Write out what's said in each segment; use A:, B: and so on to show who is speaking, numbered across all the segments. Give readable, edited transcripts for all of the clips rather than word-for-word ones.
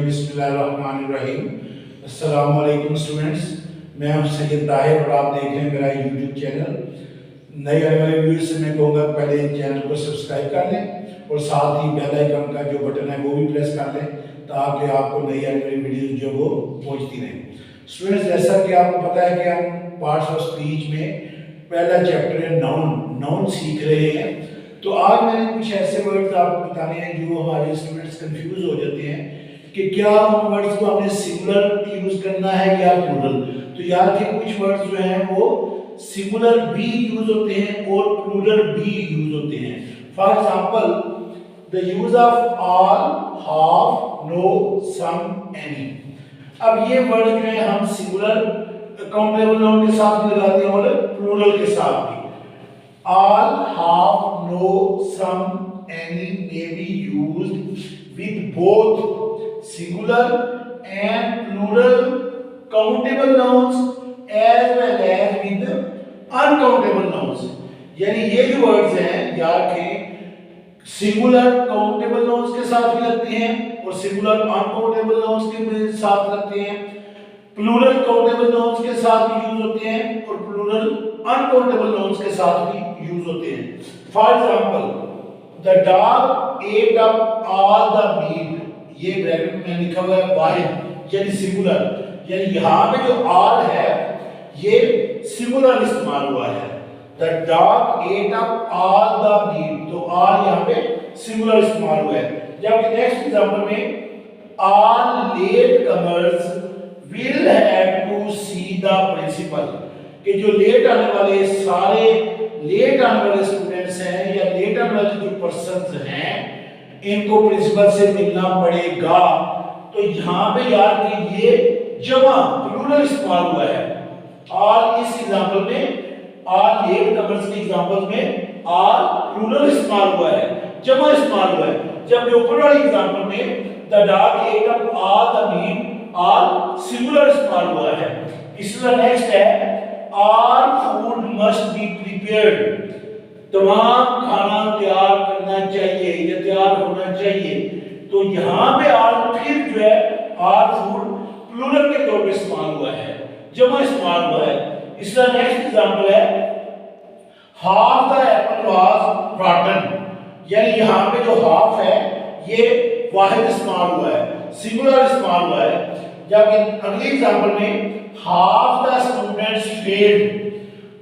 A: बिस्मिल्लाहिर्रहमानिर्रहीम। अस्सलाम वालेकुम स्टूडेंट्स, मैं हूं सैयद ताहिर और आप देख रहे हैं मेरा यूट्यूब चैनल। नए आने वाले वीडियो से मैं कहूँगा पहले चैनल को सब्सक्राइब कर लें और साथ ही बेल आइकन का जो बटन है वो भी प्रेस कर लें ताकि आपको नई आने वाली वीडियो जो वो पहुँचती रहे। स्टूडेंट्स, जैसा कि आपको पता है कि हम पार्ट्स ऑफ स्पीच में पहला चैप्टर है नाउन सीख रहे हैं। तो आज मैंने कुछ ऐसे वर्ड्स आपको बताने हैं जो हमारे स्टूडेंट्स कंफ्यूज हो जाते हैं कि क्या उन वर्ड्स को हमने सिंगुलर यूज करना है या प्लूरल। तो याद रखिए कुछ वर्ड्स जो हैं वो सिंगुलर भी यूज होते हैं और प्लूरल भी यूज होते हैं। For example, the use of all, half, no, some, any. अब ये वर्ड जो है हम सिंगुलर काउंटेबल नाउन के साथ भी लगाते हैं और प्लूरल के साथ भी। All, half, no, some, any may be used with both singular and plural countable nouns as well as with uncountable nouns। यानी ये जो वर्ड्स हैं याद रखें, सिंगुलर काउंटेबल नाउन्स के साथ भी लगते हैं और सिंगुलर अनकाउंटेबल नाउन्स के साथ लगते हैं, प्लूरल काउंटेबल नाउन्स के साथ भी यूज होते हैं और प्लूरल अनकाउंटेबल नाउन्स के साथ भी यूज होते हैं। For example, the dog ate up all the meat. ये ब्रैकेट में लिखा हुआ है वाहिद यानी सिंगुलर, यानी यहां पे जो ऑल है ये सिंगुलर इस्तेमाल हुआ है। The dog ate up all the meat, तो ऑल यहां पे सिंगुलर इस्तेमाल हुआ है। जबकि नेक्स्ट एग्जांपल में all late comers will have to see the principal, कि जो लेट आने वाले सारे लेट आने वाले स्टूडेंट्स हैं या लेट आने वाले जो पर्सन्स हैं इनको प्रिंसिपल से मिलना पड़ेगा। तो यहाँ पे याद कि ये जमा प्लूरल इस्तेमाल हुआ है। ऑल इस एग्जांपल में, ऑल लेट कमर्स के एग्जांपल में ऑल प्लूरल इस्तेमाल हुआ है, जमा इस्तेमाल हुआ है। जबकि ऊपर वाले एग्जांपल में the dog ate up all the meat all singular इस्तेमाल हुआ है। इसी तरह नेक्स्ट है all food must be prepared, तमाम खाना तैयार करना चाहिए या तैयार होना चाहिए। तो यहाँ पे ऑल फिर जो है ऑल फूड प्लूरल के तौर पे इस्तेमाल हुआ है, जमा इस्तेमाल हुआ है। इसी तरह नेक्स्ट एग्जांपल है हाफ द एप्पल वाज रॉटन, यानी यहाँ पे जो हाफ है ये वाहिद इस्तेमाल हुआ है, सिंगुलर इस्तेमाल हुआ है। जबकि अगले एग्जांपल में हाफ द स्टूडेंट्स फेल्ड,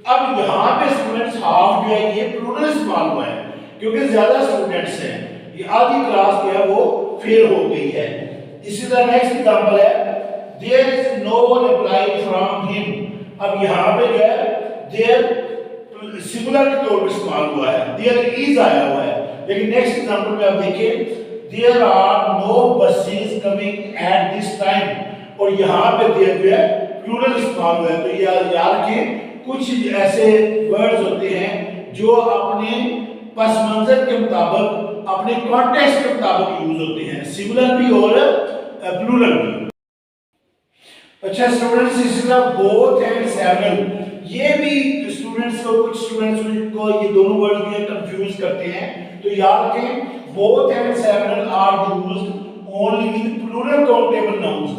A: अब यहाँ पे स्टूडेंट्स हाफ जो है ये प्लूरल इस्तेमाल हुआ है क्योंकि ज्यादा स्टूडेंट्स हैं, ये आधी क्लास जो है वो फेल हो गई है। इसी तरह नेक्स्ट एग्जांपल है there is no reply from him, अब यहाँ पे जो है देयर सिंगुलर के तौर पर इस्तेमाल हुआ है, देयर इज आया हुआ है। लेकिन नेक्स्ट एग्जांपल में आप देखिए there are no buses coming at this time, और यहाँ पे देयर जो है प्लूरल इस्तेमाल हुआ है। तो याद रखिए कुछ ऐसे वर्ड्स होते हैं जो अपने पस मंजर के मुताबिक, अपने कॉन्टेक्स्ट के मुताबिक यूज होते हैं, सिंगुलर भी और प्लूरल भी। अच्छा स्टूडेंट्स, इसी तरह बोथ एंड सेवरल, ये भी स्टूडेंट्स को, कुछ स्टूडेंट्स को ये दोनों वर्ड भी कंफ्यूज करते हैं। तो याद रखें both and several are used only with plural countable nouns,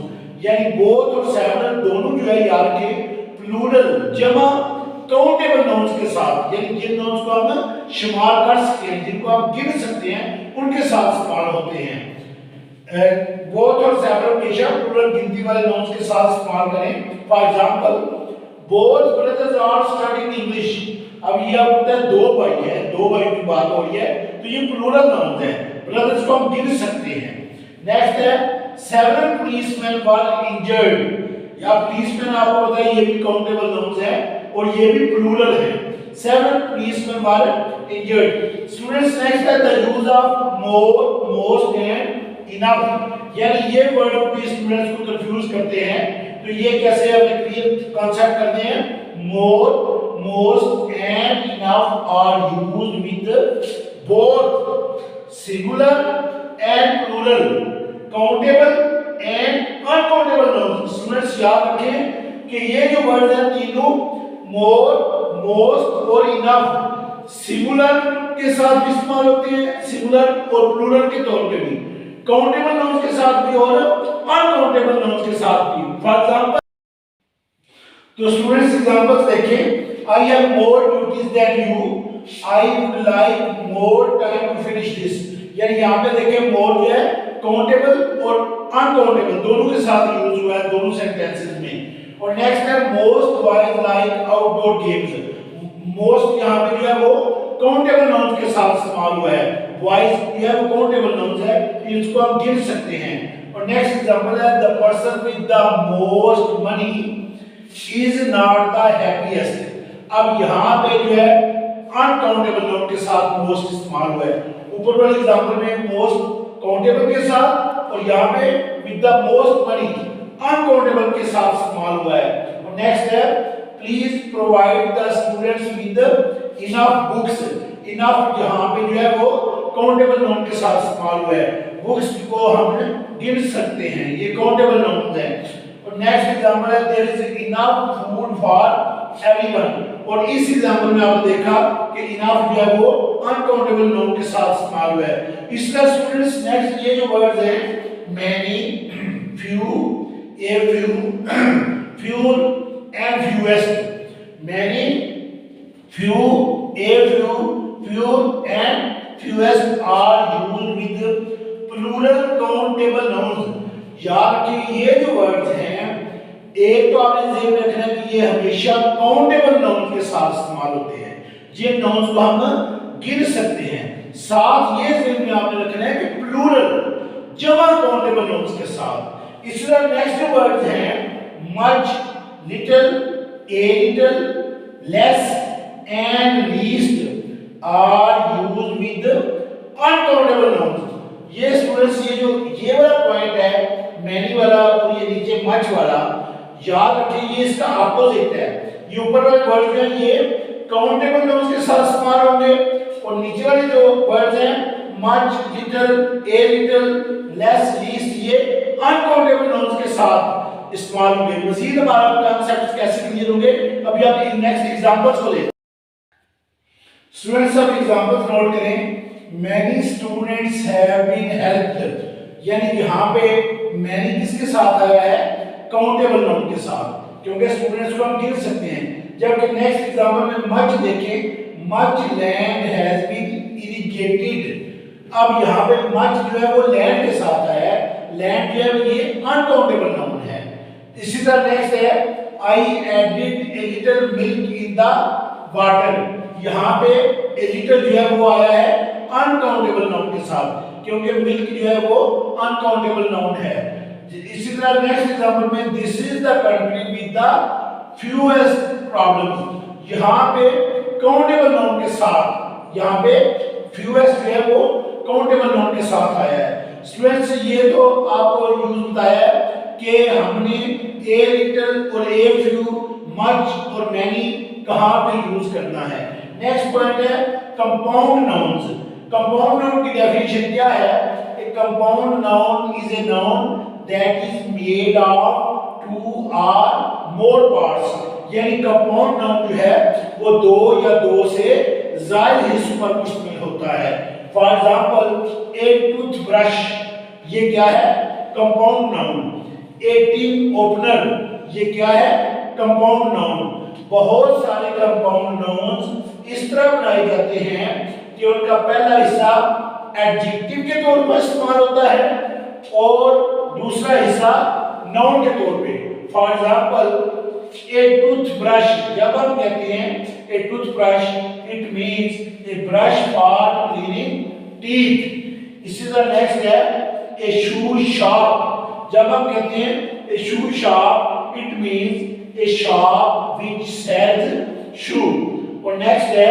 A: यानी both और several दोनों जो है याद रखें प्लूरल जमा काउंटेबल नाउन्स के साथ, यानी जिन नाउन्स को हम शुमार कर सकते हैं, जिनको आप गिन सकते हैं, उनके साथ इस्तेमाल होते हैं। both और several हमेशा प्लूरल गिनती वाले नाउन्स के साथ इस्तेमाल करें। For example both brothers are studying English, अब ये आप पता है दो भाई हैं, दो भाई की बात हो रही है तो ये प्लूरल नाउन है, ब्रदर्स को हम गिन सकते हैं। नेक्स्ट है सेवरल पुलिसमैन वर इंजर्ड, या पुलिसमैन आपको पता है ये भी काउंटेबल नाउन है और ये भी प्लूरल है, सेवरल पुलिसमैन वर इंजर्ड। स्टूडेंट्स नेक्स्ट है the use of more, most and enough, यानी ये वर्ड भी स्टूडेंट्स को कंफ्यूज करते हैं। तो ये कैसे हमें क्लियर कांसेप्ट करते हैं, मोर, most and enough are used with both singular and plural, countable and uncountable nouns। Students याद रखें कि ये जो वर्ड हैं तीनों more, most और enough सिंगुलर के साथ भी इस्तेमाल होते हैं, सिंगुलर और प्लूरल के तौर पे भी। काउंटेबल नाउन्स के साथ भी और अनकाउंटेबल नाउन्स के साथ भी। फॉर एग्जांपल, तो स्टूडेंट्स एग्जांपल्स देखें, I have more duties than you, I would like more time to finish this. यानी यहाँ पे देखें मोर जो है काउंटेबल और अनकाउंटेबल दोनों के साथ यूज हुआ है दोनों सेंटेंसेस में। और नेक्स्ट है most boys like outdoor games. Most यहाँ पे जो है वो काउंटेबल नाउन के साथ इस्तेमाल हुआ है, बॉयज जो है वो काउंटेबल नाउन है, इसको हम गिन सकते हैं। और नेक्स्ट एग्जांपल है the person with the most money is not the happiest. अब यहाँ पे जो है अनकाउंटेबल नाउन के साथ मोस्ट इस्तेमाल हुआ है। ऊपर वाले एग्जांपल में मोस्ट काउंटेबल के साथ और यहाँ पे with the most money uncountable के साथ इस्तेमाल हुआ है। और नेक्स्ट है please provide the students with enough books. Enough यहाँ पे जो है वो काउंटेबल नाउन के साथ इस्तेमाल हुआ है, बुक्स को हम गिन सकते हैं, ये काउंटेबल नाउन है। और नेक्स्ट एग्जांपल है there is enough food for everyone. और इस एग्जांपल में आपने देखा कि इनफ जो है वो अनकाउंटेबल नाउन के साथ इस्तेमाल हुआ है। इसका स्टूडेंट्स नेक्स्ट ये जो वर्ड्स हैं many, few, a few, fewer and fewest. Many, few, a few, fewer and fewest are used with plural countable nouns. याद कि ये जो वर्ड्स हैं एक तो आपने ध्यान रखना है कि ये हमेशा काउंटेबल नाउन के साथ इस्तेमाल होते हैं, ये नाउन्स को हम गिन सकते हैं। साथ ये ध्यान में आपने रखना है कि प्लूरल जमा काउंटेबल नाउन्स के साथ। इस तरह नेक्स्ट वर्ड्स हैं much, little, a little, less and least are used with uncountable nouns. ये स्टूडेंट्स ये वाला पॉइंट है मैनी वाला और ये नीचे मच वाला, याद रखिए ये इसका अपोजिट है। ये ऊपर वाले वर्ड जो है ये काउंटेबल नाउन्स के साथ इस्तेमाल होंगे और नीचे वाले जो वर्ड्स हैं much, little, a little, less, least ये अनकाउंटेबल नाउन्स के साथ इस्तेमाल होंगे। मजीद हमारा कांसेप्ट कैसे क्लियर होंगे अभी आप नेक्स्ट एग्जांपल्स को लें। स्टूडेंट्स अब एग्जांपल्स नोट करें। Many students have been helped, यानी यहाँ पे many किसके साथ आया है काउंटेबल नाउन के साथ, क्योंकि स्टूडेंट्स को हम गिन सकते हैं। जबकि नेक्स्ट एग्जांपल में मच देखें, much land has been irrigated. अब यहाँ पे मच जो है वो लैंड के साथ आया है, लैंड जो है ये अनकाउंटेबल नाउन है। इसी तरह नेक्स्ट है I added a little milk in the water. यहाँ पे ए लिटिल जो है वो आया है अनकाउंटेबल नाउन के साथ, क्योंकि मिल्क जो है वो अनकाउंटेबल नाउन है। इसी तरह नेक्स्ट एग्जांपल में this is the country with the fewest problems. यहाँ पे काउंटेबल नाउन के साथ, यहाँ पे फ्यूएस्ट जो है वो काउंटेबल नाउन के साथ आया है। स्टूडेंट्स ये तो आपको यूज बताया कि हमने ए लिटिल और ए फ्यू, मच और मैनी कहाँ पे यूज करना है। नेक्स्ट पॉइंट है कंपाउंड नाउन्स। कंपाउंड नाउन की डेफिनेशन क्या है? A compound noun is a noun that is made of two or more parts. यानी कंपाउंड नाउन जो है वो दो या दो से ज्यादा हिस्सों पर मुश्तमिल होता है। फॉर एग्जांपल ए टूथब्रश, ये क्या है? Compound noun. A tin opener, ये क्या है? Compound noun. बहुत सारे कंपाउंड नाउन्स इस तरह बनाए जाते हैं कि उनका पहला हिस्सा एडजेक्टिव के तौर पर इस्तेमाल होता है और दूसरा हिस्सा नाउन के तौर पे। फॉर एग्जांपल ए टूथब्रश, जब हम कहते हैं a toothbrush it means a brush for cleaning teeth. इसी तरह नेक्स्ट है ए शू शॉप, जब हम कहते हैं a shoe shop it means a shop which sells shoe। और नेक्स्ट है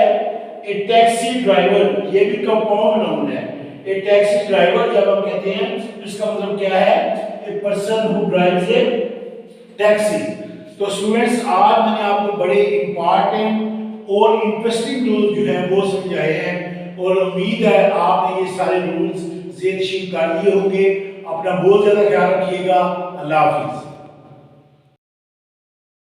A: ए टैक्सी ड्राइवर, ये भी कंपाउंड नाउन है। ए टैक्सी ड्राइवर जब हम कहते हैं तो इसका मतलब क्या है? A person who drives A taxi. तो स्टूडेंट्स आज मैंने आपको बड़े इंपॉर्टेंट और इंटरेस्टिंग रूल्स जो है वो समझाए हैं और उम्मीद है आपने ये सारे रूल्स ज़ेहन नशीन कर लिए होंगे। अपना बहुत ज़्यादा ख्याल रखिएगा। अल्लाह हाफिज़।